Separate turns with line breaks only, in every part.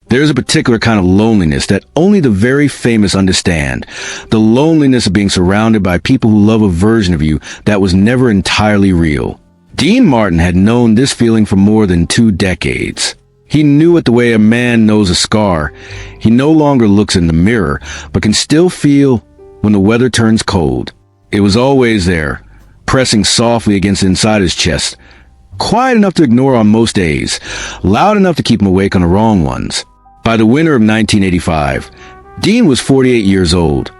There's a particular kind of loneliness that only the very famous understand. The loneliness of being surrounded by people who love a version of you that was never entirely real. Dean Martin had known this feeling for more than 2 decades. He knew it the way a man knows a scar. He no longer looks in the mirror, but can still feel when the weather turns cold. It was always there, pressing softly against inside his chest. Quiet enough to ignore on most days, loud enough to keep him awake on the wrong ones. By the winter of 1985, Dean was 48 years old,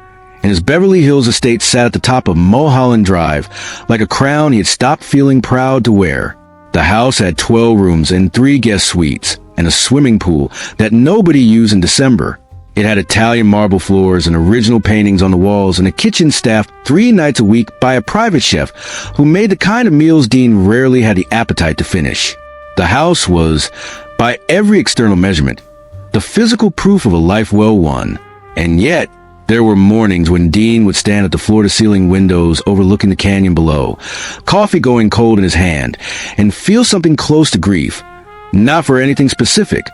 and his Beverly Hills estate sat at the top of Mulholland Drive like a crown he had stopped feeling proud to wear. The house had 12 rooms and 3 guest suites, and a swimming pool that nobody used in December. It had Italian marble floors and original paintings on the walls, and a kitchen staffed 3 nights a week by a private chef who made the kind of meals Dean rarely had the appetite to finish. The house was, by every external measurement, the physical proof of a life well won. And yet, there were mornings when Dean would stand at the floor-to-ceiling windows overlooking the canyon below, coffee going cold in his hand, and feel something close to grief. Not for anything specific,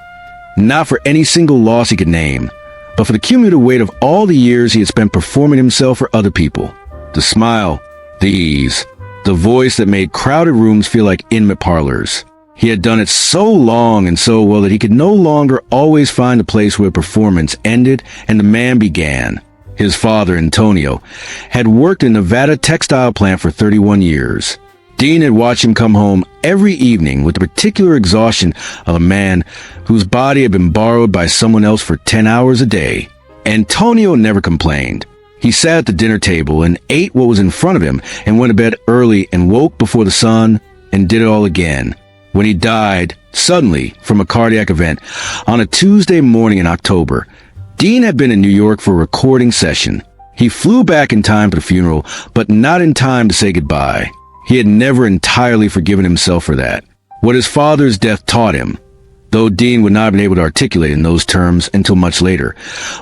not for any single loss he could name, but for the cumulative weight of all the years he had spent performing himself for other people. The smile, the ease, the voice that made crowded rooms feel like intimate parlors. He had done it so long and so well that he could no longer always find a place where performance ended and the man began. His father, Antonio, had worked in a Nevada textile plant for 31 years. Dean had watched him come home every evening with the particular exhaustion of a man whose body had been borrowed by someone else for 10 hours a day. Antonio never complained. He sat at the dinner table and ate what was in front of him and went to bed early and woke before the sun and did it all again. When he died, suddenly, from a cardiac event, on a Tuesday morning in October, Dean had been in New York for a recording session. He flew back in time for the funeral, but not in time to say goodbye. He had never entirely forgiven himself for that. What his father's death taught him, though Dean would not have been able to articulate in those terms until much later,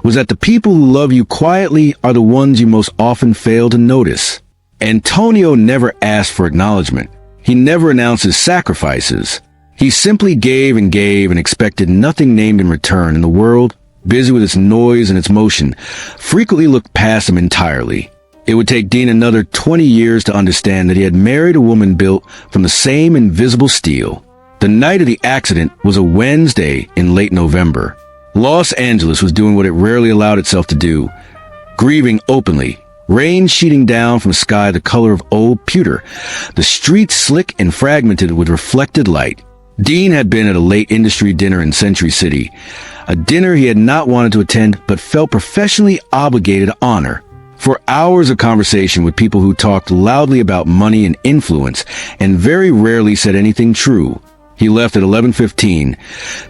was that the people who love you quietly are the ones you most often fail to notice. Antonio never asked for acknowledgement. He never announced his sacrifices. He simply gave and expected nothing named in return, and the world, busy with its noise and its motion, frequently looked past him entirely. It would take Dean another 20 years to understand that he had married a woman built from the same invisible steel. The night of the accident was a Wednesday in late November. Los Angeles was doing what it rarely allowed itself to do, grieving openly. Rain sheeting down from a sky the color of old pewter, the streets slick and fragmented with reflected light. Dean had been at a late industry dinner in Century City, a dinner he had not wanted to attend but felt professionally obligated to honor. For hours of conversation with people who talked loudly about money and influence and very rarely said anything true, he left at 11:15,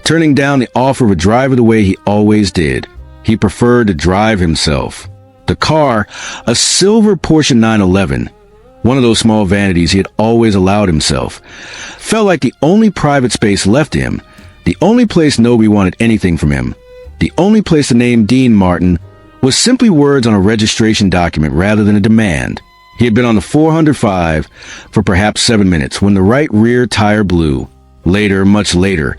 turning down the offer of a drive the way he always did. He preferred to drive himself. The car, a silver Porsche 911, one of those small vanities he had always allowed himself, felt like the only private space left to him, the only place nobody wanted anything from him, the only place the name Dean Martin was simply words on a registration document rather than a demand. He had been on the 405 for perhaps 7 minutes when the right rear tire blew. Later, much later,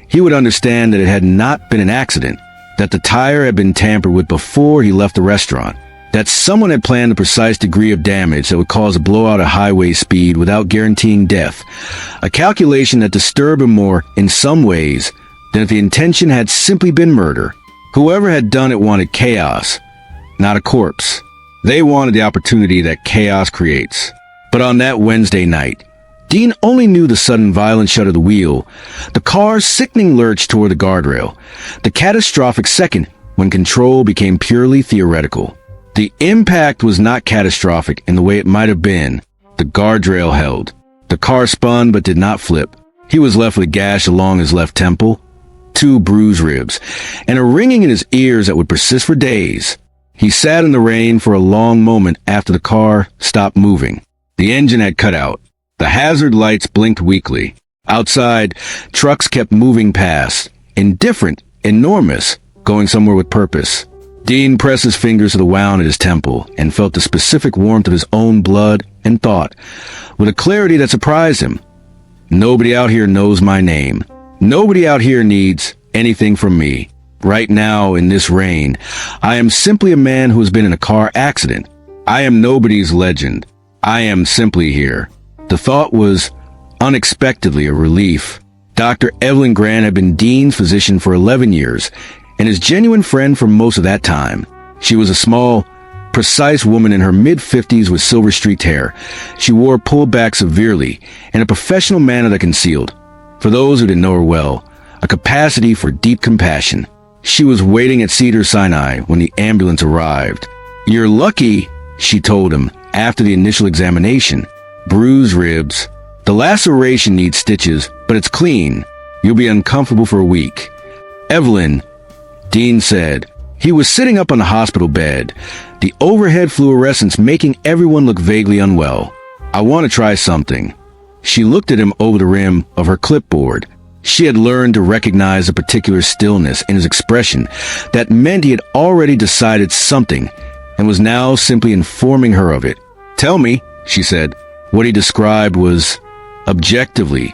he would understand that it had not been an accident, that the tire had been tampered with before he left the restaurant, that someone had planned the precise degree of damage that would cause a blowout at highway speed without guaranteeing death, a calculation that disturbed him more in some ways than if the intention had simply been murder. Whoever had done it wanted chaos, not a corpse. They wanted the opportunity that chaos creates. But on that Wednesday night, Dean only knew the sudden violent shudder of the wheel, the car's sickening lurch toward the guardrail, the catastrophic second when control became purely theoretical. The impact was not catastrophic in the way it might have been. The guardrail held. The car spun but did not flip. He was left with a gash along his left temple, 2 bruised ribs, and a ringing in his ears that would persist for days. He sat in the rain for a long moment after the car stopped moving. The engine had cut out. The hazard lights blinked weakly. Outside, trucks kept moving past, indifferent, enormous, going somewhere with purpose. Dean pressed his fingers to the wound at his temple and felt the specific warmth of his own blood and thought, with a clarity that surprised him. Nobody out here knows my name. Nobody out here needs anything from me. right now in this rain. I am simply a man who has been in a car accident. I am nobody's legend. I am simply here." The thought was unexpectedly a relief. Dr. Evelyn Grant had been Dean's physician for 11 years and his genuine friend for most of that time. She was a small, precise woman in her mid-50s with silver-streaked hair. She wore pulled back severely in a professional manner that concealed, for those who didn't know her well, a capacity for deep compassion. She was waiting at Cedars-Sinai when the ambulance arrived. "You're lucky," she told him after the initial examination. "Bruised ribs. The laceration needs stitches, but it's clean. You'll be uncomfortable for a week." "Evelyn," Dean said. He was sitting up on the hospital bed, the overhead fluorescence making everyone look vaguely unwell. "I want to try something." She looked at him over the rim of her clipboard. She had learned to recognize a particular stillness in his expression that meant he had already decided something and was now simply informing her of it. "Tell me," she said. What he described was, objectively,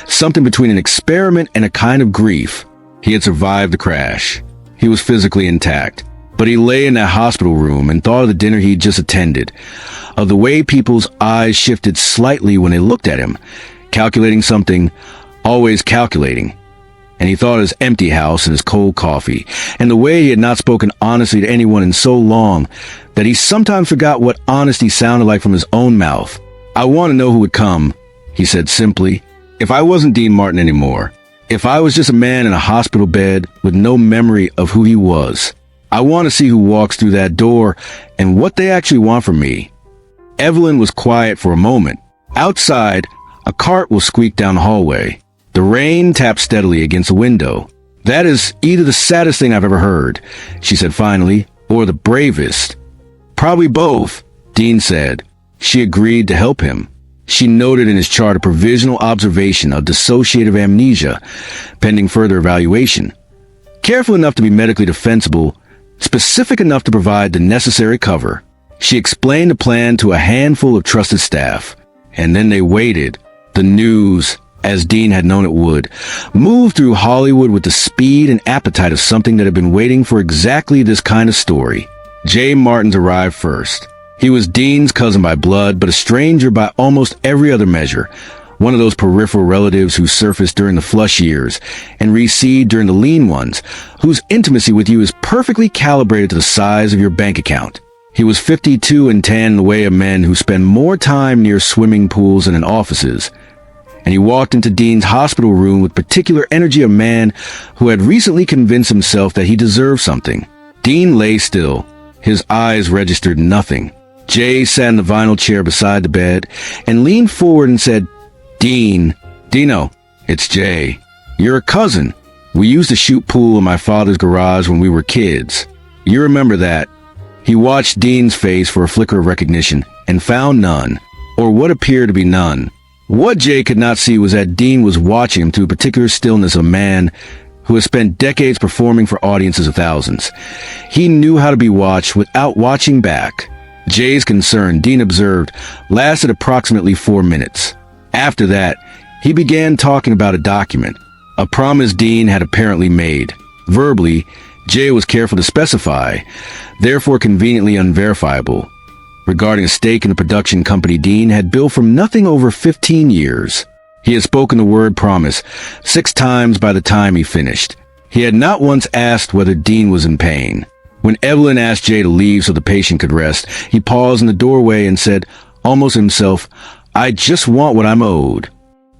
something between an experiment and a kind of grief. He had survived the crash. He was physically intact, but he lay in that hospital room and thought of the dinner he'd just attended, of the way people's eyes shifted slightly when they looked at him, calculating something, always calculating. And he thought of his empty house and his cold coffee, and the way he had not spoken honestly to anyone in so long that he sometimes forgot what honesty sounded like from his own mouth. "I want to know who would come," he said simply. "If I wasn't Dean Martin anymore, if I was just a man in a hospital bed with no memory of who he was, I want to see who walks through that door and what they actually want from me." Evelyn was quiet for a moment. Outside, a cart will squeak down the hallway. The rain tapped steadily against the window. "That is either the saddest thing I've ever heard," she said finally, "or the bravest." "Probably both," Dean said. She agreed to help him. She noted in his chart a provisional observation of dissociative amnesia, pending further evaluation. Careful enough to be medically defensible, specific enough to provide the necessary cover. She explained the plan to a handful of trusted staff, and then they waited. The news, as Dean had known it would, moved through Hollywood with the speed and appetite of something that had been waiting for exactly this kind of story. Jay Martins arrived first. He was Dean's cousin by blood, but a stranger by almost every other measure. One of those peripheral relatives who surface during the flush years and recede during the lean ones, whose intimacy with you is perfectly calibrated to the size of your bank account. He was 52 and tan in the way of men who spend more time near swimming pools than in offices. And he walked into Dean's hospital room with particular energy of a man who had recently convinced himself that he deserved something. Dean lay still. His eyes registered nothing. Jay sat in the vinyl chair beside the bed and leaned forward and said, "Dean, Dino, it's Jay. You're a cousin. We used to shoot pool in my father's garage when we were kids. You remember that." He watched Dean's face for a flicker of recognition and found none, or what appeared to be none. What Jay could not see was that Dean was watching him through a particular stillness of a man who has spent decades performing for audiences of thousands. He knew how to be watched without watching back. Jay's concern, Dean observed, lasted approximately 4 minutes. After that, he began talking about a document, a promise Dean had apparently made. Verbally, Jay was careful to specify, therefore conveniently unverifiable, regarding a stake in the production company Dean had built from nothing over 15 years. He had spoken the word promise 6 times by the time he finished. He had not once asked whether Dean was in pain. When Evelyn asked Jay to leave so the patient could rest, he paused in the doorway and said, almost himself, "I just want what I'm owed."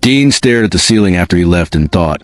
Dean stared at the ceiling after he left and thought,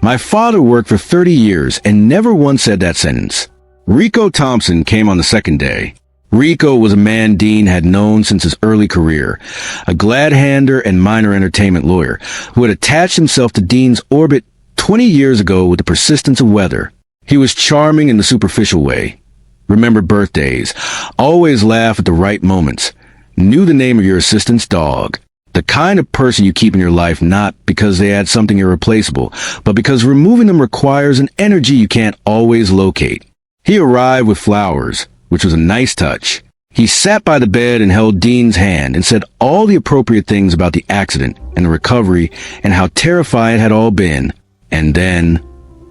"My father worked for 30 years and never once said that sentence." Rico Thompson came on the second day. Rico was a man Dean had known since his early career, a glad-hander and minor entertainment lawyer who had attached himself to Dean's orbit 20 years ago with the persistence of weather. He was charming in the superficial way, remembered birthdays, always laughed at the right moments, knew the name of your assistant's dog, the kind of person you keep in your life not because they add something irreplaceable, but because removing them requires an energy you can't always locate. He arrived with flowers, which was a nice touch. He sat by the bed and held Dean's hand and said all the appropriate things about the accident and the recovery and how terrifying it had all been. And then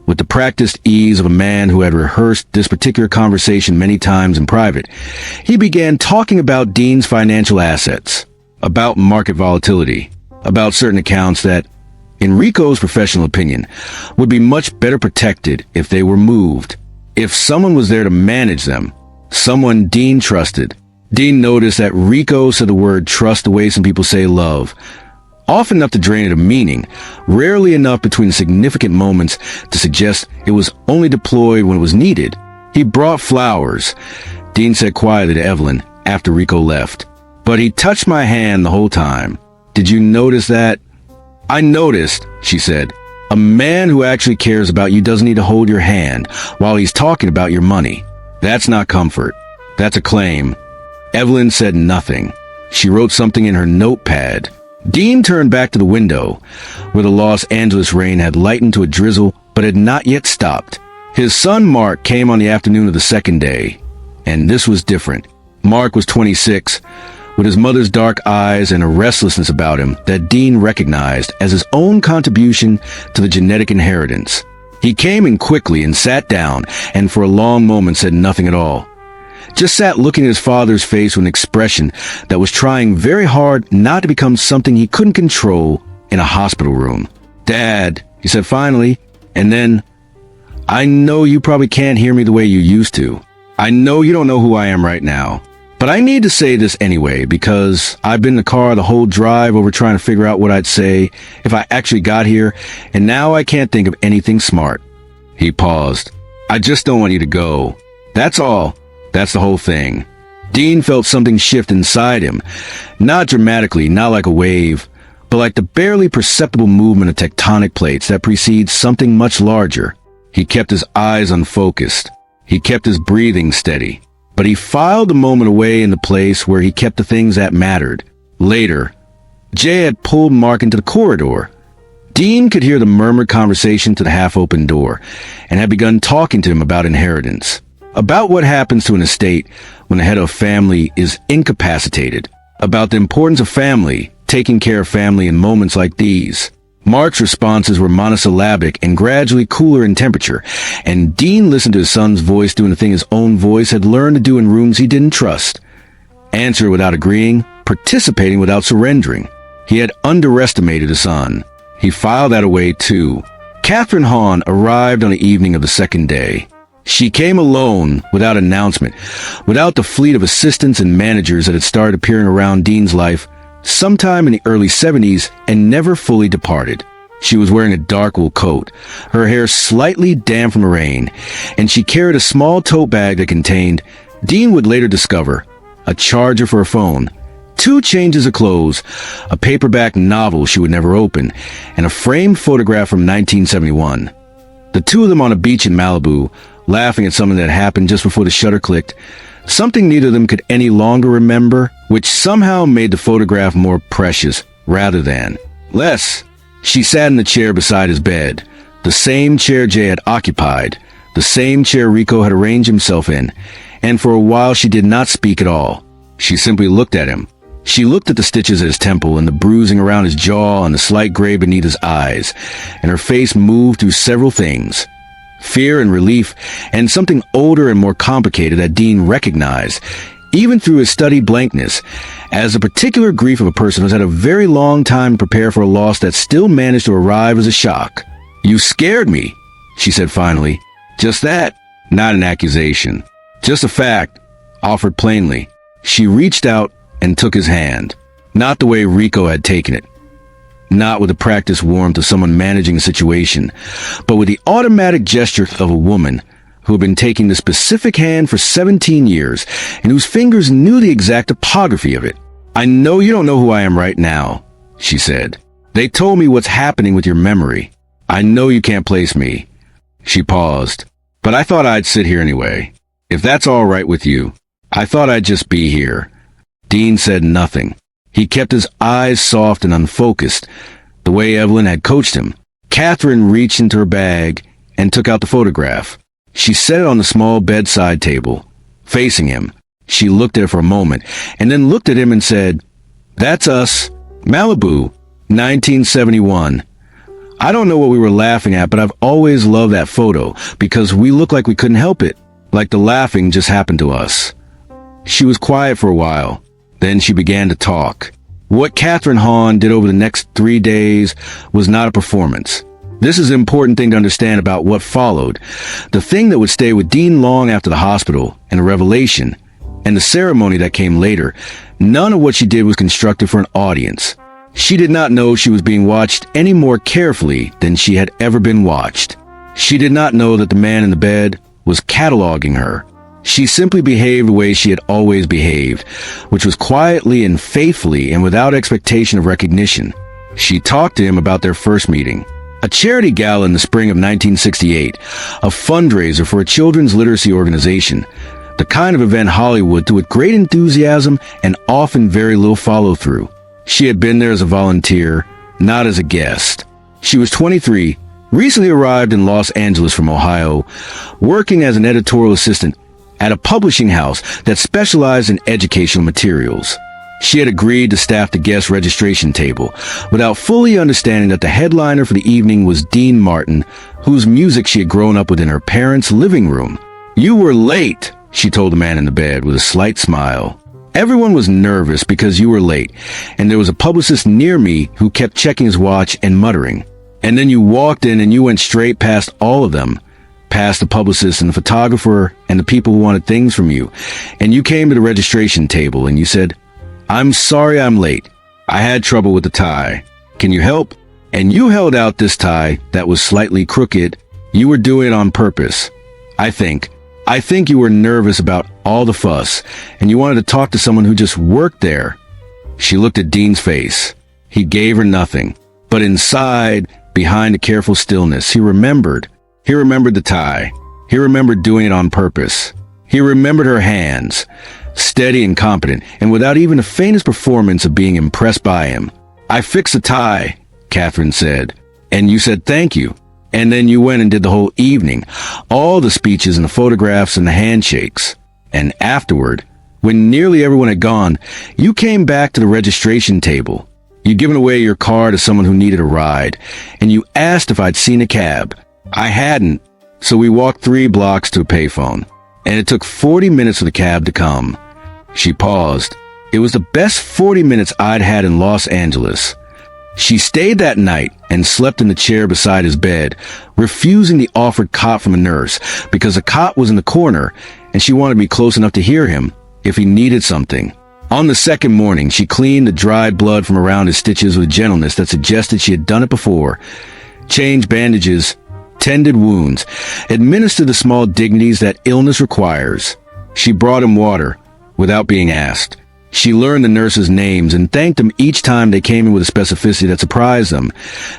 With the practiced ease of a man who had rehearsed this particular conversation many times in private, he began talking about Dean's financial assets, about market volatility, about certain accounts that, in Rico's professional opinion, would be much better protected if they were moved, if someone was there to manage them, someone Dean trusted. Dean noticed that Rico said the word trust the way some people say love, often enough to drain it of meaning, rarely enough between significant moments to suggest it was only deployed when it was needed. He brought flowers, Dean said quietly to Evelyn after Rico left. But he touched my hand the whole time. Did you notice that? I noticed, she said. A man who actually cares about you doesn't need to hold your hand while he's talking about your money. That's not comfort. That's a claim. Evelyn said nothing. She wrote something in her notepad. Dean turned back to the window, where the Los Angeles rain had lightened to a drizzle but had not yet stopped. His son Mark came on the afternoon of the second day, and this was different. Mark was 26, with his mother's dark eyes and a restlessness about him that Dean recognized as his own contribution to the genetic inheritance. He came in quickly and sat down, and for a long moment said nothing at all. Just sat looking at his father's face with an expression that was trying very hard not to become something he couldn't control in a hospital room. "Dad," he said finally, and then, "I know you probably can't hear me the way you used to. I know you don't know who I am right now. But I need to say this anyway, because I've been in the car the whole drive over trying to figure out what I'd say if I actually got here, and now I can't think of anything smart." He paused. "I just don't want you to go. That's all. That's the whole thing." Dean felt something shift inside him, not dramatically, not like a wave, but like the barely perceptible movement of tectonic plates that precedes something much larger. He kept his eyes unfocused. He kept his breathing steady. But he filed the moment away in the place where he kept the things that mattered. Later, Jay had pulled Mark into the corridor. Dean could hear the murmured conversation to the half-open door, and had begun talking to him about inheritance, about what happens to an estate when the head of family is incapacitated, about the importance of family, taking care of family in moments like these. Mark's responses were monosyllabic and gradually cooler in temperature, and Dean listened to his son's voice doing the thing his own voice had learned to do in rooms he didn't trust. Answer without agreeing, participating without surrendering. He had underestimated his son. He filed that away too. Catherine Hahn arrived on the evening of the second day. She came alone, without announcement, without the fleet of assistants and managers that had started appearing around Dean's life sometime in the early 70s and never fully departed. She was wearing a dark wool coat, her hair slightly damp from the rain, and she carried a small tote bag that contained, Dean would later discover, a charger for a phone, 2 changes of clothes, a paperback novel she would never open, and a framed photograph from 1971. The two of them on a beach in Malibu, laughing at something that happened just before the shutter clicked, something neither of them could any longer remember, which somehow made the photograph more precious rather than less. She sat in the chair beside his bed, the same chair Jay had occupied, the same chair Rico had arranged himself in, and for a while she did not speak at all. She simply looked at him. She looked at the stitches at his temple and the bruising around his jaw and the slight gray beneath his eyes, and her face moved through several things. Fear and relief, and something older and more complicated that Dean recognized, even through his studied blankness, as the particular grief of a person who's had a very long time to prepare for a loss that still managed to arrive as a shock. "You scared me," she said finally. Just that, not an accusation. Just a fact, offered plainly. She reached out and took his hand, not the way Rico had taken it. Not with the practiced warmth of someone managing a situation, but with the automatic gesture of a woman who had been taking the specific hand for 17 years and whose fingers knew the exact topography of it. "I know you don't know who I am right now," she said. "They told me what's happening with your memory. I know you can't place me." She paused. "But I thought I'd sit here anyway. If that's all right with you. I thought I'd just be here." Dean said nothing. He kept his eyes soft and unfocused, the way Evelyn had coached him. Catherine reached into her bag and took out the photograph. She set it on the small bedside table, facing him. She looked at it for a moment, and then looked at him and said, "That's us. Malibu, 1971. I don't know what we were laughing at, but I've always loved that photo because we looked like we couldn't help it. Like the laughing just happened to us. She was quiet for a while. Then she began to talk. What Catherine Hahn did over the next 3 days was not a performance. This is an important thing to understand about what followed. The thing that would stay with Dean long after the hospital and the revelation and the ceremony that came later, none of what she did was constructive for an audience. She did not know she was being watched any more carefully than she had ever been watched. She did not know that the man in the bed was cataloging her. She simply behaved the way she had always behaved, which was quietly and faithfully and without expectation of recognition. She talked to him about their first meeting. A charity gala in the spring of 1968, a fundraiser for a children's literacy organization, the kind of event Hollywood did with great enthusiasm and often very little follow-through. She had been there as a volunteer, not as a guest. She was 23, recently arrived in Los Angeles from Ohio, working as an editorial assistant at a publishing house that specialized in educational materials. She had agreed to staff the guest registration table without fully understanding that the headliner for the evening was Dean Martin, whose music she had grown up with in her parents' living room. "You were late," she told the man in the bed with a slight smile. "Everyone was nervous because you were late, and there was a publicist near me who kept checking his watch and muttering. And then you walked in and you went straight past all of them, past the publicist and the photographer and the people who wanted things from you. And you came to the registration table and you said, 'I'm sorry I'm late. I had trouble with the tie. Can you help?' And you held out this tie that was slightly crooked. You were doing it on purpose. I think you were nervous about all the fuss, and you wanted to talk to someone who just worked there." She looked at Dean's face. He gave her nothing. But inside, behind a careful stillness, he remembered. He remembered the tie. He remembered doing it on purpose. He remembered her hands, steady and competent, and without even the faintest performance of being impressed by him. "I fixed the tie," Catherine said. "And you said thank you. And then you went and did the whole evening, all the speeches and the photographs and the handshakes. And afterward, when nearly everyone had gone, you came back to the registration table. You'd given away your car to someone who needed a ride, and you asked if I'd seen a cab. I hadn't, so we walked 3 blocks to a payphone, and it took 40 minutes for the cab to come." She paused. It was the best 40 minutes I'd had in Los Angeles. She stayed that night and slept in the chair beside his bed, refusing the offered cot from a nurse because the cot was in the corner and she wanted to be close enough to hear him if he needed something. On the second morning, she cleaned the dried blood from around his stitches with gentleness that suggested she had done it before, changed bandages, tended wounds, administered the small dignities that illness requires. She brought him water without being asked. She learned the nurses' names and thanked them each time they came in with a specificity that surprised them.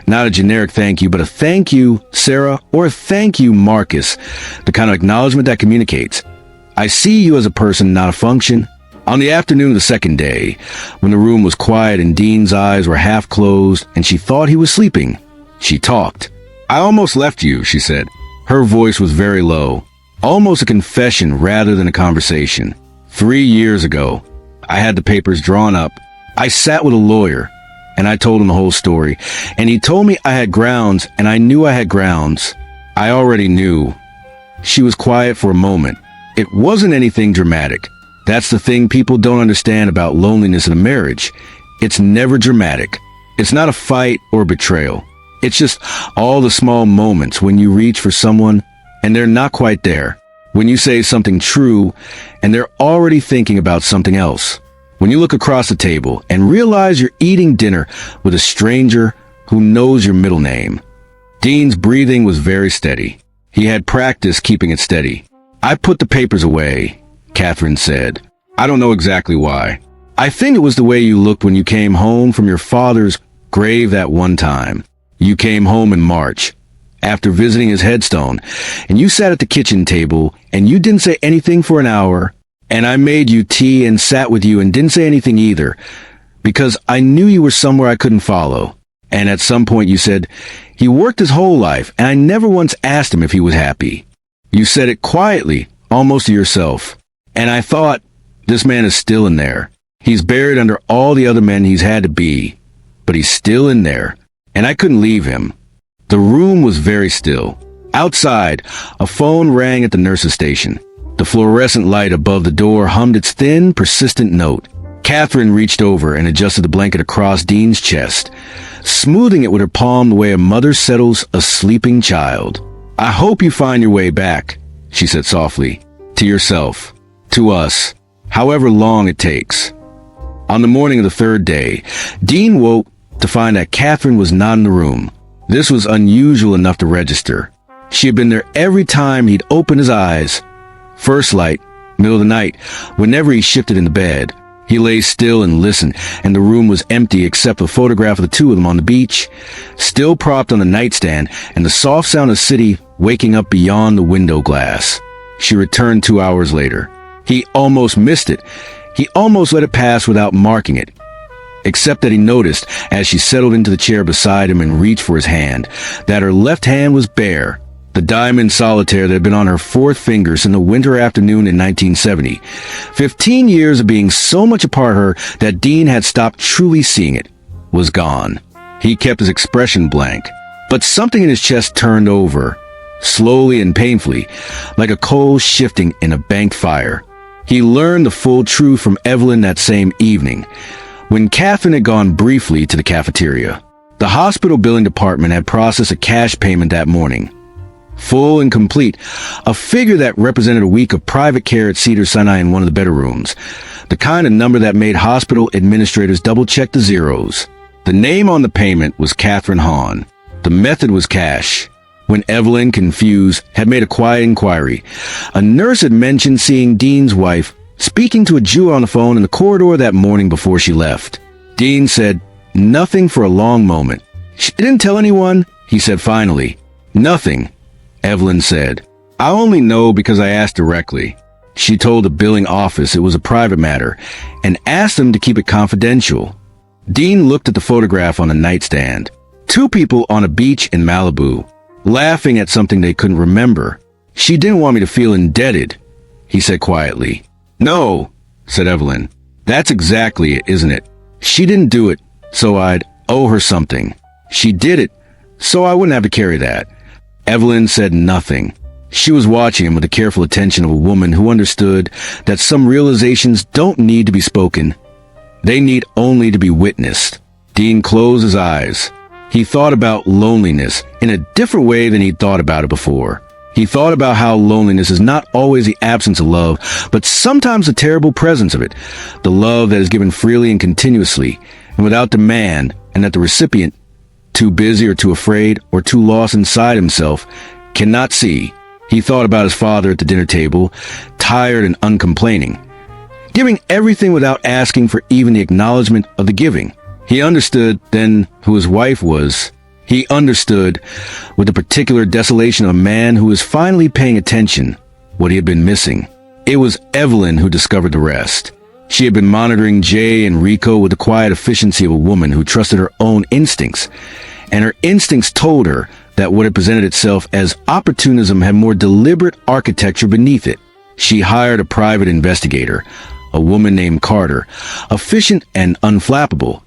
Not a generic thank you, but a thank you, Sarah, or a thank you, Marcus. The kind of acknowledgement that communicates, "I see you as a person, not a function." On the afternoon of the second day, when the room was quiet and Dean's eyes were half closed and she thought he was sleeping, she talked. "I almost left you," she said. Her voice was very low, almost a confession rather than a conversation. 3 years ago, I had the papers drawn up. I sat with a lawyer, and I told him the whole story, and he told me I had grounds, and I knew I had grounds. I already knew. She was quiet for a moment. It wasn't anything dramatic. That's the thing people don't understand about loneliness in a marriage. It's never dramatic. It's not a fight or betrayal. It's just all the small moments when you reach for someone, and they're not quite there. When you say something true, and they're already thinking about something else. When you look across the table and realize you're eating dinner with a stranger who knows your middle name. Dean's breathing was very steady. He had practiced keeping it steady. "I put the papers away," Catherine said. "I don't know exactly why. I think it was the way you looked when you came home from your father's grave that one time. You came home in March, after visiting his headstone, and you sat at the kitchen table, and you didn't say anything for an hour, and I made you tea and sat with you and didn't say anything either, because I knew you were somewhere I couldn't follow. And at some point you said, 'He worked his whole life, and I never once asked him if he was happy.' You said it quietly, almost to yourself. And I thought, this man is still in there. He's buried under all the other men he's had to be, but he's still in there, and I couldn't leave him. The room was very still. Outside, a phone rang at the nurse's station. The fluorescent light above the door hummed its thin, persistent note. Catherine reached over and adjusted the blanket across Dean's chest, smoothing it with her palm the way a mother settles a sleeping child. "I hope you find your way back," she said softly. "To yourself. To us. However long it takes." On the morning of the third day, Dean woke to find that Catherine was not in the room. This was unusual enough to register. She had been there every time he'd opened his eyes. First light, middle of the night, whenever he shifted in the bed. He lay still and listened, and the room was empty except for a photograph of the two of them on the beach, still propped on the nightstand, and the soft sound of the city waking up beyond the window glass. She returned 2 hours later. He almost missed it. He almost let it pass without marking it. Except that he noticed, as she settled into the chair beside him and reached for his hand, that her left hand was bare. The diamond solitaire that had been on her fourth finger since a winter afternoon in 1970. 15 years of being so much a part of her that Dean had stopped truly seeing it, was gone. He kept his expression blank, but something in his chest turned over, slowly and painfully, like a coal shifting in a banked fire. He learned the full truth from Evelyn that same evening, when Catherine had gone briefly to the cafeteria. The hospital billing department had processed a cash payment that morning. Full and complete, a figure that represented a week of private care at Cedars-Sinai in one of the better rooms, the kind of number that made hospital administrators double-check the zeros. The name on the payment was Catherine Hahn. The method was cash. When Evelyn, confused, had made a quiet inquiry, a nurse had mentioned seeing Dean's wife speaking to a Jew on the phone in the corridor that morning before she left. Dean said nothing for a long moment. "She didn't tell anyone?" he said finally. "Nothing," Evelyn said. "I only know because I asked directly. She told the billing office it was a private matter and asked them to keep it confidential." Dean looked at the photograph on the nightstand. Two people on a beach in Malibu, laughing at something they couldn't remember. "She didn't want me to feel indebted," he said quietly. "No," said Evelyn. "That's exactly it, isn't it? She didn't do it, so I'd owe her something. She did it, so I wouldn't have to carry that." Evelyn said nothing. She was watching him with the careful attention of a woman who understood that some realizations don't need to be spoken. They need only to be witnessed. Dean closed his eyes. He thought about loneliness in a different way than he'd thought about it before. He thought about how loneliness is not always the absence of love, but sometimes the terrible presence of it. The love that is given freely and continuously, and without demand, and that the recipient, too busy or too afraid or too lost inside himself, cannot see. He thought about his father at the dinner table, tired and uncomplaining, giving everything without asking for even the acknowledgement of the giving. He understood then who his wife was. He understood, with the particular desolation of a man who was finally paying attention, what he had been missing. It was Evelyn who discovered the rest. She had been monitoring Jay and Rico with the quiet efficiency of a woman who trusted her own instincts, and her instincts told her that what had presented itself as opportunism had more deliberate architecture beneath it. She hired a private investigator, a woman named Carter, efficient and unflappable.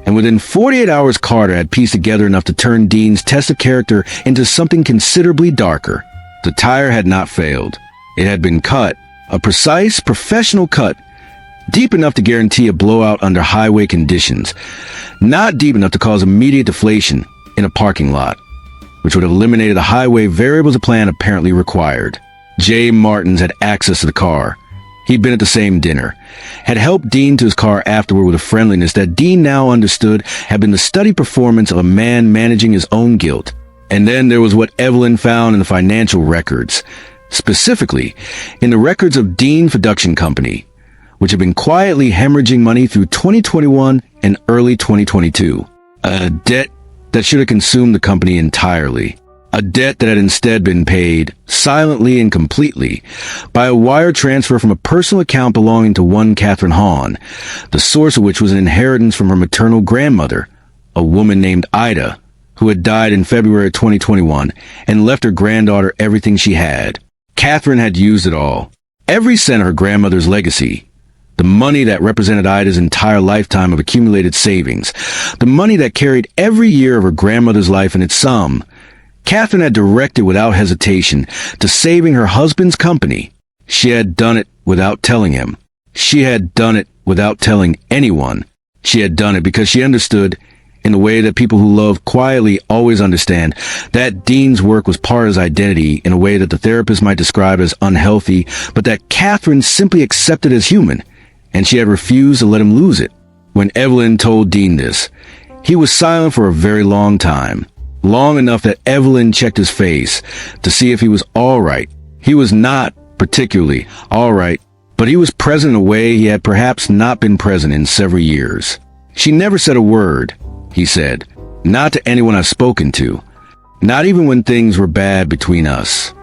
And within 48 hours, Carter had pieced together enough to turn Dean's test of character into something considerably darker. The tire had not failed. It had been cut, a precise, professional cut, deep enough to guarantee a blowout under highway conditions, not deep enough to cause immediate deflation in a parking lot, which would have eliminated the highway variables the plan apparently required. Jay Martins had access to the car. He'd been at the same dinner, had helped Dean to his car afterward with a friendliness that Dean now understood had been the studied performance of a man managing his own guilt. And then there was what Evelyn found in the financial records, specifically in the records of Dean Production Company, which had been quietly hemorrhaging money through 2021 and early 2022. A debt that should have consumed the company entirely. A debt that had instead been paid, silently and completely, by a wire transfer from a personal account belonging to one Catherine Hahn, the source of which was an inheritance from her maternal grandmother, a woman named Ida, who had died in February 2021 and left her granddaughter everything she had. Catherine had used it all. Every cent of her grandmother's legacy. The money that represented Ida's entire lifetime of accumulated savings. The money that carried every year of her grandmother's life in its sum. Catherine had directed without hesitation to saving her husband's company. She had done it without telling him. She had done it without telling anyone. She had done it because she understood, in the way that people who love quietly always understand, that Dean's work was part of his identity in a way that the therapist might describe as unhealthy, but that Catherine simply accepted as human, and she had refused to let him lose it. When Evelyn told Dean this, he was silent for a very long time, long enough that Evelyn checked his face to see if he was all right. He was not particularly all right, but he was present in a way he had perhaps not been present in several years. She never said a word, he said, not to anyone I've spoken to, not even when things were bad between us.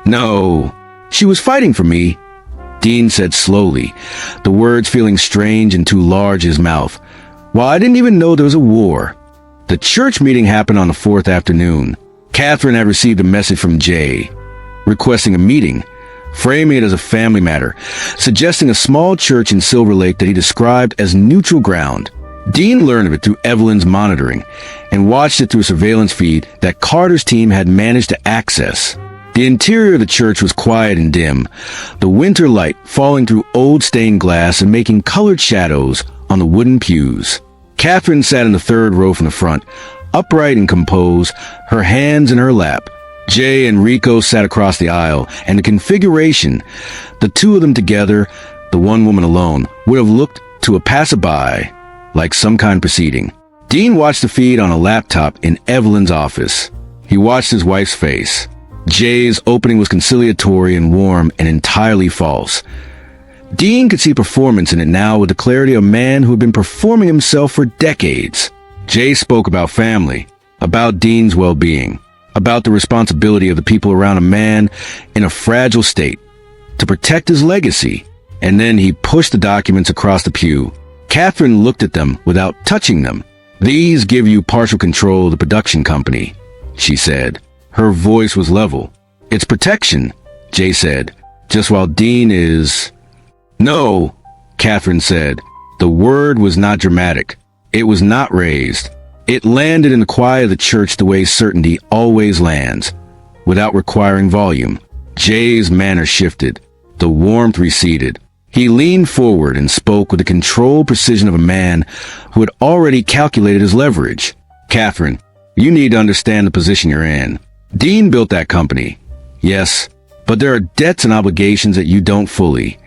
No, she was fighting for me, Dean said slowly, the words feeling strange and too large in his mouth. While I didn't even know there was a war. The church meeting happened on the fourth afternoon. Catherine had received a message from Jay, requesting a meeting, framing it as a family matter, suggesting a small church in Silver Lake that he described as neutral ground. Dean learned of it through Evelyn's monitoring and watched it through a surveillance feed that Carter's team had managed to access. The interior of the church was quiet and dim, the winter light falling through old stained glass and making colored shadows on the wooden pews. Catherine sat in the third row from the front, upright and composed, her hands in her lap. Jay and Rico sat across the aisle, and the configuration, the two of them together, the one woman alone, would have looked to a passerby like some kind of proceeding. Dean watched the feed on a laptop in Evelyn's office. He watched his wife's face. Jay's opening was conciliatory and warm and entirely false. Dean could see performance in it now with the clarity of a man who had been performing himself for decades. Jay spoke about family, about Dean's well-being, about the responsibility of the people around a man in a fragile state to protect his legacy. And then he pushed the documents across the pew. Catherine looked at them without touching them. These give you partial control of the production company, she said. Her voice was level. It's protection, Jay said, just while Dean is... No, Catherine said. The word was not dramatic. It was not raised. It landed in the quiet of the church the way certainty always lands, without requiring volume. Jay's manner shifted. The warmth receded. He leaned forward and spoke with the controlled precision of a man who had already calculated his leverage. Catherine, you need to understand the position you're in. Dean built that company. Yes, but there are debts and obligations that you don't fully.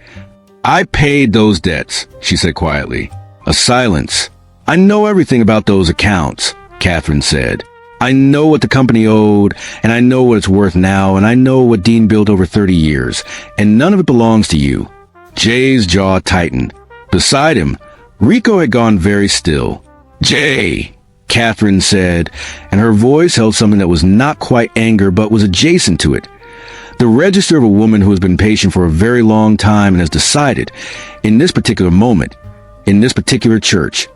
I paid those debts, she said quietly. A silence. I know everything about those accounts, Catherine said. I know what the company owed, and I know what it's worth now, and I know what Dean built over 30 years, and none of it belongs to you. Jay's jaw tightened. Beside him, Rico had gone very still. Jay, Catherine said, and her voice held something that was not quite anger but was adjacent to it. The register of a woman who has been patient for a very long time and has decided, in this particular moment, in this particular church,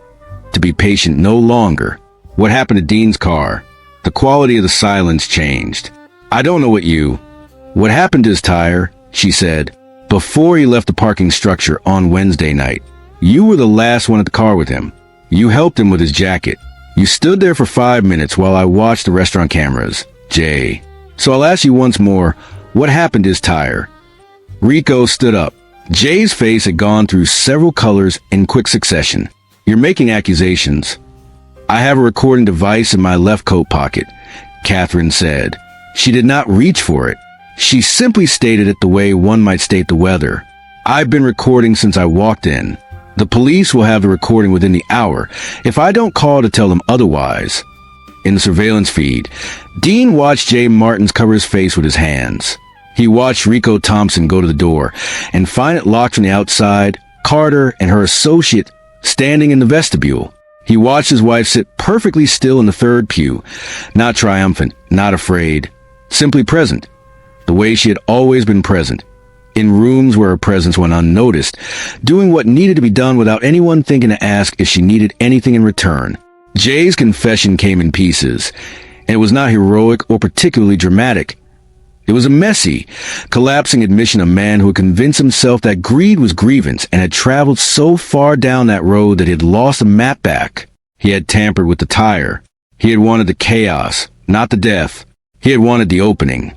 to be patient no longer. What happened to Dean's car? The quality of the silence changed. I don't know what happened to his tire, she said, before he left the parking structure on Wednesday night. You were the last one at the car with him. You helped him with his jacket. You stood there for 5 minutes while I watched the restaurant cameras, Jay. So I'll ask you once more, what happened to his tire? Rico stood up. Jay's face had gone through several colors in quick succession. You're making accusations. I have a recording device in my left coat pocket, Catherine said. She did not reach for it. She simply stated it the way one might state the weather. I've been recording since I walked in. The police will have the recording within the hour if I don't call to tell them otherwise. In the surveillance feed, Dean watched Jay Martins cover his face with his hands. He watched Rico Thompson go to the door and find it locked from the outside, Carter and her associate standing in the vestibule. He watched his wife sit perfectly still in the third pew, not triumphant, not afraid, simply present, the way she had always been present, in rooms where her presence went unnoticed, doing what needed to be done without anyone thinking to ask if she needed anything in return. Jay's confession came in pieces, and it was not heroic or particularly dramatic. It was a messy, collapsing admission of a man who had convinced himself that greed was grievance and had traveled so far down that road that he had lost the map back. He had tampered with the tire. He had wanted the chaos, not the death. He had wanted the opening,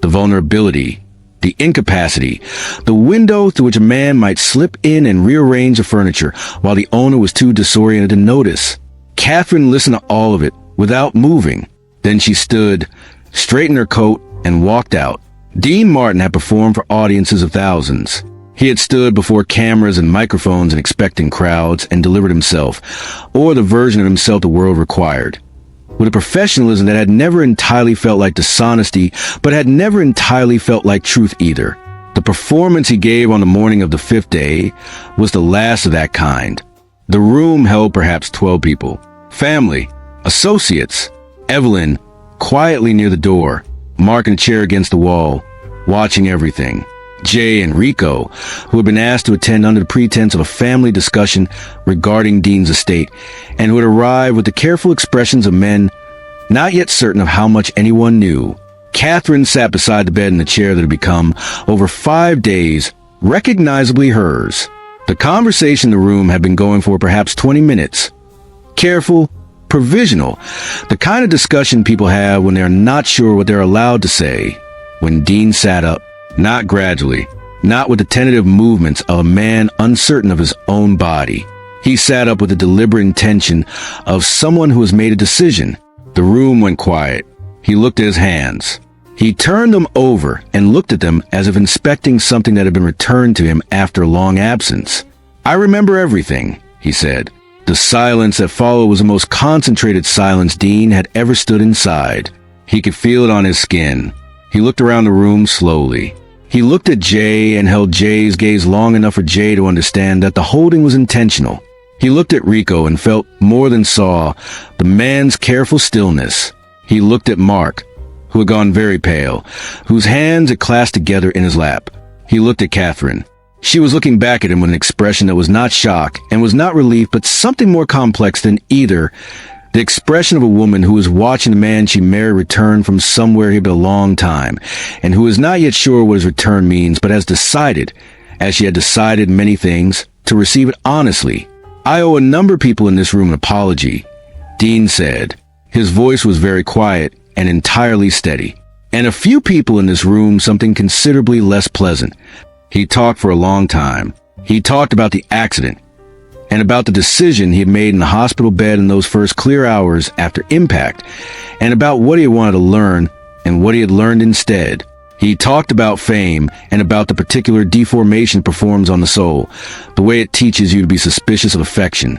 the vulnerability, the incapacity, the window through which a man might slip in and rearrange the furniture while the owner was too disoriented to notice. Catherine listened to all of it without moving. Then she stood, straightened her coat, and walked out. Dean Martin had performed for audiences of thousands. He had stood before cameras and microphones and expectant crowds and delivered himself, or the version of himself the world required, with a professionalism that had never entirely felt like dishonesty, but had never entirely felt like truth either. The performance he gave on the morning of the 5th day was the last of that kind. The room held perhaps 12 people. Family, associates, Evelyn, quietly near the door, Mark in a chair against the wall, watching everything. Jay and Rico, who had been asked to attend under the pretense of a family discussion regarding Dean's estate, and who had arrived with the careful expressions of men not yet certain of how much anyone knew. Catherine sat beside the bed in the chair that had become, over 5 days, recognizably hers. The conversation in the room had been going for perhaps 20 minutes. Careful, provisional, the kind of discussion people have when they are not sure what they're allowed to say. When Dean sat up, not gradually, not with the tentative movements of a man uncertain of his own body. He sat up with the deliberate intention of someone who has made a decision. The room went quiet. He looked at his hands. He turned them over and looked at them as if inspecting something that had been returned to him after a long absence. "I remember everything," he said. The silence that followed was the most concentrated silence Dean had ever stood inside. He could feel it on his skin. He looked around the room slowly. He looked at Jay and held Jay's gaze long enough for Jay to understand that the holding was intentional. He looked at Rico and felt more than saw the man's careful stillness. He looked at Mark, who had gone very pale, whose hands had clasped together in his lap. He looked at Catherine. She was looking back at him with an expression that was not shock and was not relief, but something more complex than either. The expression of a woman who is watching the man she married return from somewhere he had been a long time, and who is not yet sure what his return means, but has decided, as she had decided many things, to receive it honestly. "I owe a number of people in this room an apology," Dean said. His voice was very quiet and entirely steady. "And a few people in this room something considerably less pleasant." He talked for a long time. He talked about the accident, and about the decision he had made in the hospital bed in those first clear hours after impact, and about what he had wanted to learn and what he had learned instead. He talked about fame and about the particular deformation it performs on the soul, the way it teaches you to be suspicious of affection,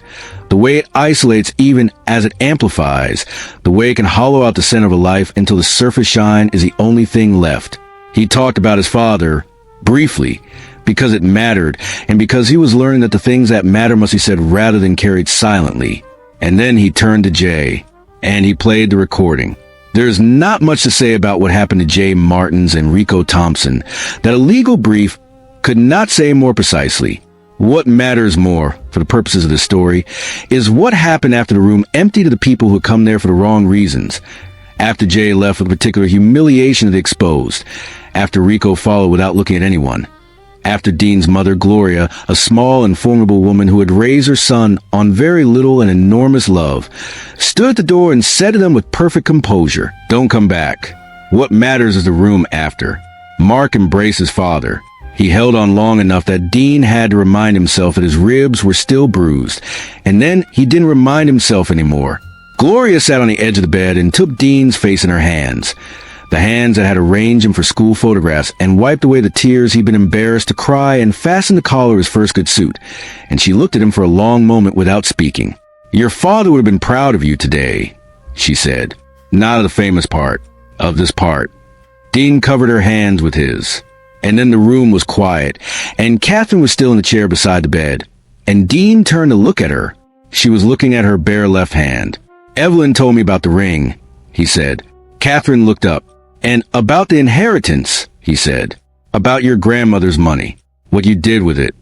the way it isolates even as it amplifies, the way it can hollow out the center of a life until the surface shine is the only thing left. He talked about his father, briefly, because it mattered, and because he was learning that the things that matter must be said rather than carried silently. And then he turned to Jay, and he played the recording. There's not much to say about what happened to Jay Martins and Rico Thompson that a legal brief could not say more precisely. What matters more, for the purposes of this story, is what happened after the room emptied to the people who had come there for the wrong reasons, after Jay left with a particular humiliation of the exposed, after Rico followed without looking at anyone, after Dean's mother, Gloria, a small and formidable woman who had raised her son on very little and enormous love, stood at the door and said to them with perfect composure, "Don't come back. What matters is the room after." Mark embraced his father. He held on long enough that Dean had to remind himself that his ribs were still bruised, and then he didn't remind himself anymore. Gloria sat on the edge of the bed and took Dean's face in her hands, the hands that had arranged him for school photographs, and wiped away the tears he'd been embarrassed to cry, and fastened the collar of his first good suit. And she looked at him for a long moment without speaking. "Your father would have been proud of you today," she said. "Not of the famous part, of this part." Dean covered her hands with his. And then the room was quiet, and Catherine was still in the chair beside the bed. And Dean turned to look at her. She was looking at her bare left hand. "Evelyn told me about the ring," he said. Catherine looked up. "And about the inheritance," he said. "About your grandmother's money. What you did with it."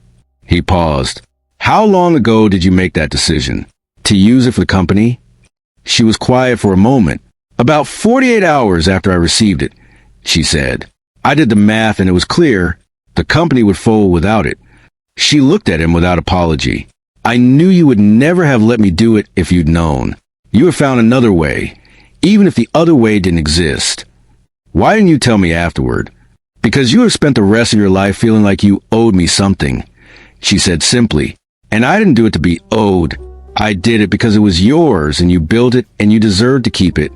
He paused. "How long ago did you make that decision? To use it for the company?" She was quiet for a moment. "About 48 hours after I received it," she said. "I did the math and it was clear. The company would fold without it." She looked at him without apology. "I knew you would never have let me do it if you'd known. You have found another way. even if the other way didn't exist. Why didn't you tell me afterward? Because you have spent the rest of your life feeling like you owed me something, she said simply. And I didn't do it to be owed. I did it because it was yours and you built it and you deserved to keep it.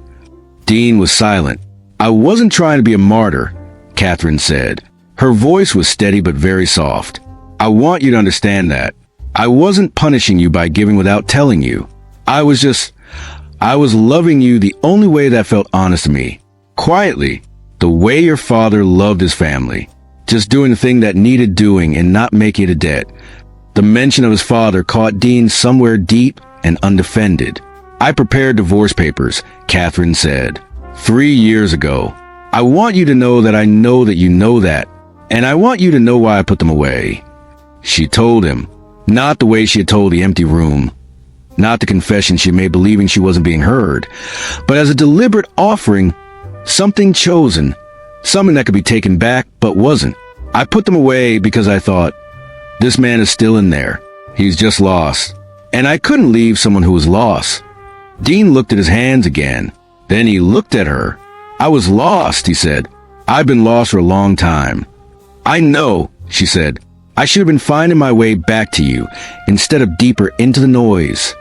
Dean was silent. I wasn't trying to be a martyr, Catherine said. Her voice was steady but very soft. I want you to understand that. I wasn't punishing you by giving without telling you. I was loving you the only way that felt honest to me. Quietly, the way your father loved his family. Just doing the thing that needed doing and not making it a debt. The mention of his father caught Dean somewhere deep and undefended. I prepared divorce papers, Catherine said. 3 years ago. I want you to know that I know that you know that. And I want you to know why I put them away. She told him. Not the way she had told the empty room. Not the confession she made believing she wasn't being heard. But as a deliberate offering, something chosen. Something that could be taken back, but wasn't. I put them away because I thought, this man is still in there. He's just lost. And I couldn't leave someone who was lost. Dean looked at his hands again. Then he looked at her. I was lost, he said. I've been lost for a long time. I know, she said. I should have been finding my way back to you, instead of deeper into the noise.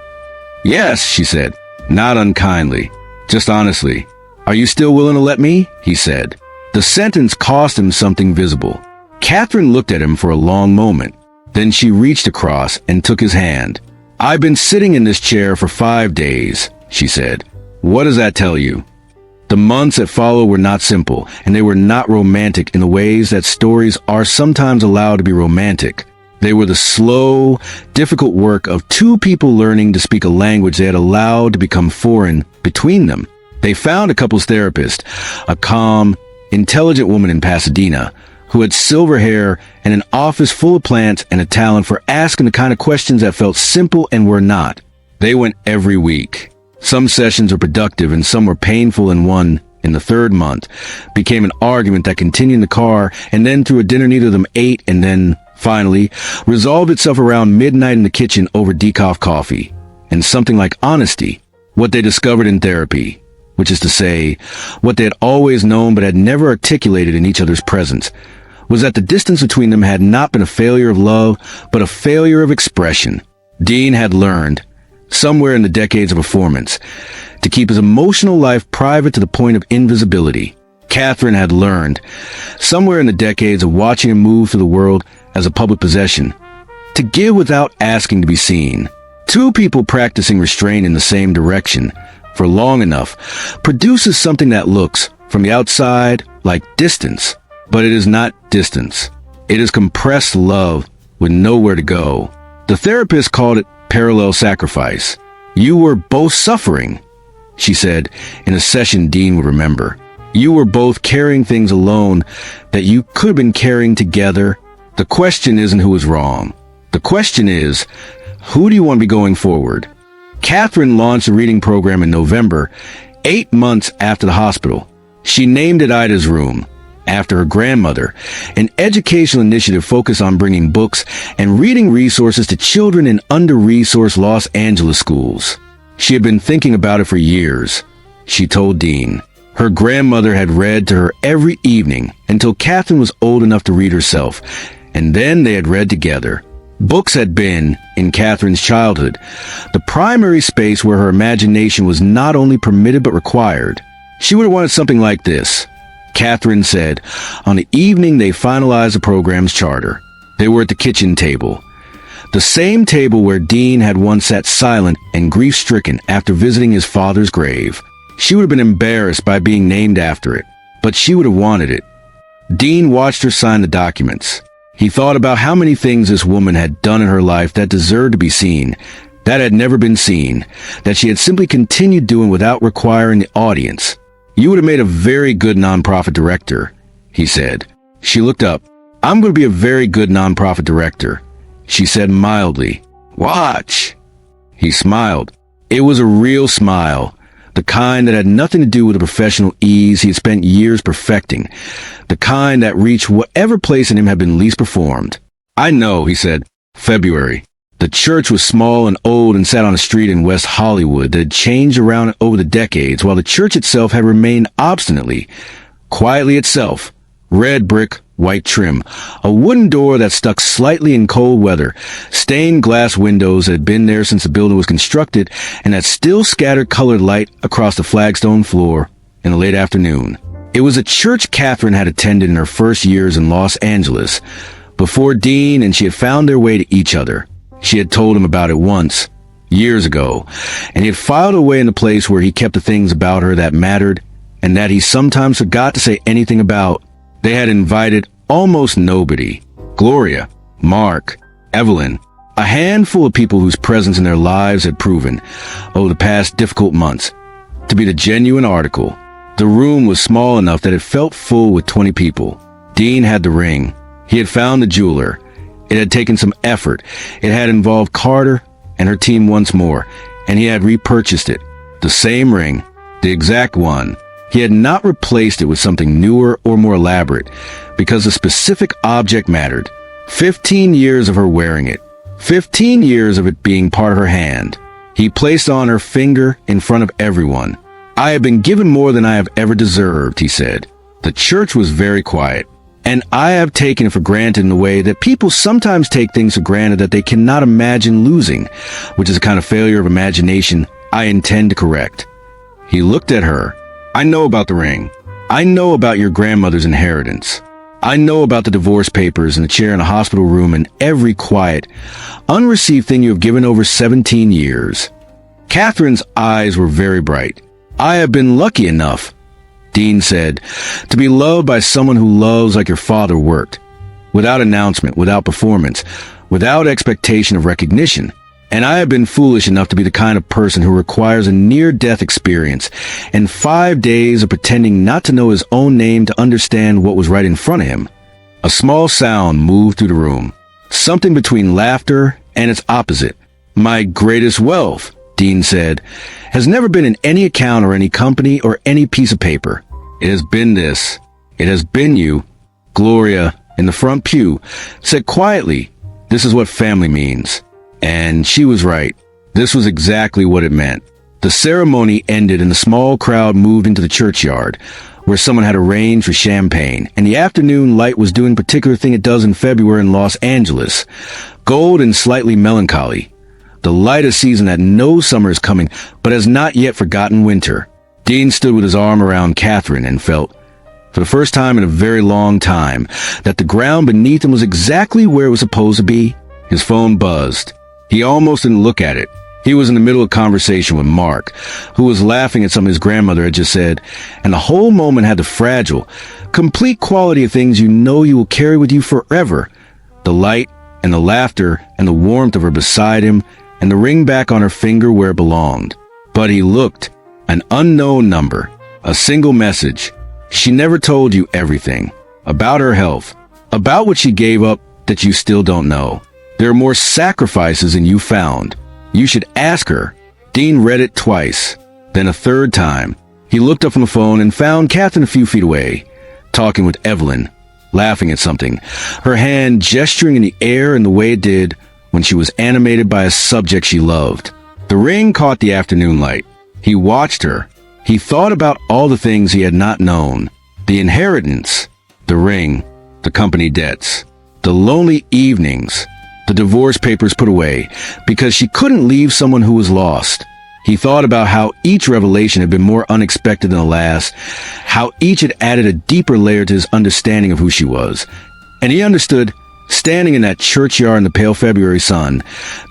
Yes, she said, not unkindly, just honestly. Are you still willing to let me? He said. The sentence cost him something visible. Catherine looked at him for a long moment. Then she reached across and took his hand. I've been sitting in this chair for 5 days, she said. What does that tell you? The months that followed were not simple, and they were not romantic in the ways that stories are sometimes allowed to be romantic. They were the slow, difficult work of two people learning to speak a language they had allowed to become foreign between them. They found a couples therapist, a calm, intelligent woman in Pasadena, who had silver hair and an office full of plants and a talent for asking the kind of questions that felt simple and were not. They went every week. Some sessions were productive and some were painful, and one, in the 3rd month, became an argument that continued in the car and then through a dinner neither of them ate, and then, finally, resolved itself around midnight in the kitchen over decaf coffee and something like honesty, what they discovered in therapy, which is to say, what they had always known but had never articulated in each other's presence, was that the distance between them had not been a failure of love, but a failure of expression. Dean had learned, somewhere in the decades of performance, to keep his emotional life private to the point of invisibility. Catherine had learned, somewhere in the decades of watching him move through the world as a public possession, to give without asking to be seen. Two people practicing restraint in the same direction for long enough produces something that looks, from the outside, like distance. But it is not distance. It is compressed love with nowhere to go. The therapist called it parallel sacrifice. You were both suffering, she said in a session Dean would remember. You were both carrying things alone that you could have been carrying together. The question isn't who is wrong. The question is, who do you want to be going forward? Catherine launched a reading program in November, 8 months after the hospital. She named it Ida's Room, after her grandmother, an educational initiative focused on bringing books and reading resources to children in under-resourced Los Angeles schools. She had been thinking about it for years, she told Dean. Her grandmother had read to her every evening until Catherine was old enough to read herself, and then they had read together. Books had been, in Catherine's childhood, the primary space where her imagination was not only permitted but required. She would have wanted something like this, Catherine said, on the evening they finalized the program's charter. They were at the kitchen table. The same table where Dean had once sat silent and grief-stricken after visiting his father's grave. She would have been embarrassed by being named after it, but she would have wanted it. Dean watched her sign the documents. He thought about how many things this woman had done in her life that deserved to be seen, that had never been seen, that she had simply continued doing without requiring the audience. You would have made a very good nonprofit director, he said. She looked up. I'm going to be a very good nonprofit director, she said mildly. Watch. He smiled. It was a real smile, the kind that had nothing to do with the professional ease he had spent years perfecting, the kind that reached whatever place in him had been least performed. I know, he said. February. The church was small and old and sat on a street in West Hollywood that had changed around over the decades, while the church itself had remained obstinately, quietly itself. Red brick, white trim, a wooden door that stuck slightly in cold weather, stained glass windows that had been there since the building was constructed, and that still scattered colored light across the flagstone floor in the late afternoon. It was a church Catherine had attended in her first years in Los Angeles, before Dean and she had found their way to each other. She had told him about it once, years ago, and he had filed away in the place where he kept the things about her that mattered and that he sometimes forgot to say anything about. They had invited almost nobody. Gloria, Mark, Evelyn, a handful of people whose presence in their lives had proven, over the past difficult months, to be the genuine article. The room was small enough that it felt full with 20 people. Dean had the ring. He had found the jeweler. It had taken some effort. It had involved Carter and her team once more, and he had repurchased it. The same ring, the exact one. He had not replaced it with something newer or more elaborate, because the specific object mattered. 15 years of her wearing it. 15 years of it being part of her hand. He placed on her finger in front of everyone. "I have been given more than I have ever deserved," he said. The church was very quiet. "And I have taken it for granted in the way that people sometimes take things for granted that they cannot imagine losing, which is a kind of failure of imagination I intend to correct." He looked at her. "I know about the ring. I know about your grandmother's inheritance. I know about the divorce papers and the chair in a hospital room and every quiet, unreceived thing you have given over 17 years. Catherine's eyes were very bright. "I have been lucky enough," Dean said, "to be loved by someone who loves like your father worked, without announcement, without performance, without expectation of recognition. And I have been foolish enough to be the kind of person who requires a near-death experience and 5 days of pretending not to know his own name to understand what was right in front of him." A small sound moved through the room, something between laughter and its opposite. "My greatest wealth," Dean said, "has never been in any account or any company or any piece of paper. It has been this. It has been you." Gloria, in the front pew, said quietly, "This is what family means." And she was right. This was exactly what it meant. The ceremony ended and the small crowd moved into the churchyard, where someone had arranged for champagne, and the afternoon light was doing a particular thing it does in February in Los Angeles. Gold and slightly melancholy. The light of season that knows summer is coming, but has not yet forgotten winter. Dean stood with his arm around Catherine and felt, for the first time in a very long time, that the ground beneath him was exactly where it was supposed to be. His phone buzzed. He almost didn't look at it. He was in the middle of a conversation with Mark, who was laughing at something his grandmother had just said, and the whole moment had the fragile, complete quality of things you know you will carry with you forever. The light and the laughter and the warmth of her beside him, and the ring back on her finger where it belonged. But he looked. An unknown number. A single message. She never told you everything. About her health. About what she gave up that you still don't know. There are more sacrifices than you found. You should ask her. Dean read it twice. Then a third time. He looked up from the phone and found Catherine a few feet away, talking with Evelyn, laughing at something, her hand gesturing in the air in the way it did when she was animated by a subject she loved. The ring caught the afternoon light. He watched her. He thought about all the things he had not known. The inheritance, the ring, the company debts, the lonely evenings, the divorce papers put away, because she couldn't leave someone who was lost. He thought about how each revelation had been more unexpected than the last, how each had added a deeper layer to his understanding of who she was. And he understood, standing in that churchyard in the pale February sun,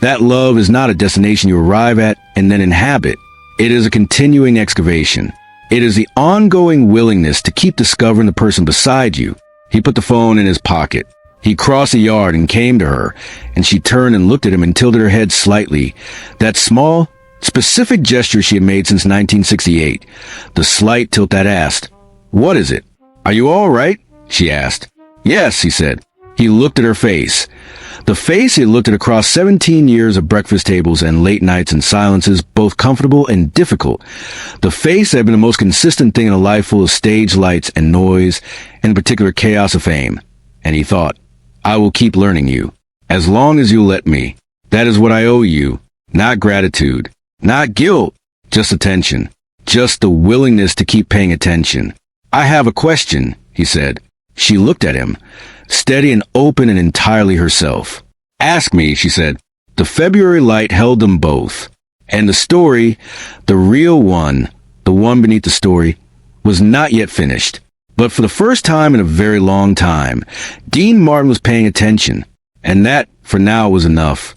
that love is not a destination you arrive at and then inhabit. It is a continuing excavation. It is the ongoing willingness to keep discovering the person beside you. He put the phone in his pocket. He crossed the yard and came to her, and she turned and looked at him and tilted her head slightly. That small, specific gesture she had made since 1968. The slight tilt that asked, "What is it?" "Are you all right?" she asked. "Yes," he said. He looked at her face. The face he had looked at across 17 years of breakfast tables and late nights and silences, both comfortable and difficult. The face that had been the most consistent thing in a life full of stage lights and noise, and in particular chaos of fame. And he thought, "I will keep learning you, as long as you'll let me." That is what I owe you. Not gratitude. Not guilt. Just attention. Just the willingness to keep paying attention. I have a question, he said. She looked at him, steady and open and entirely herself. Ask me, she said. The February light held them both. And the story, the real one, the one beneath the story, was not yet finished. But for the first time in a very long time, Dean Martin was paying attention. And that, for now, was enough.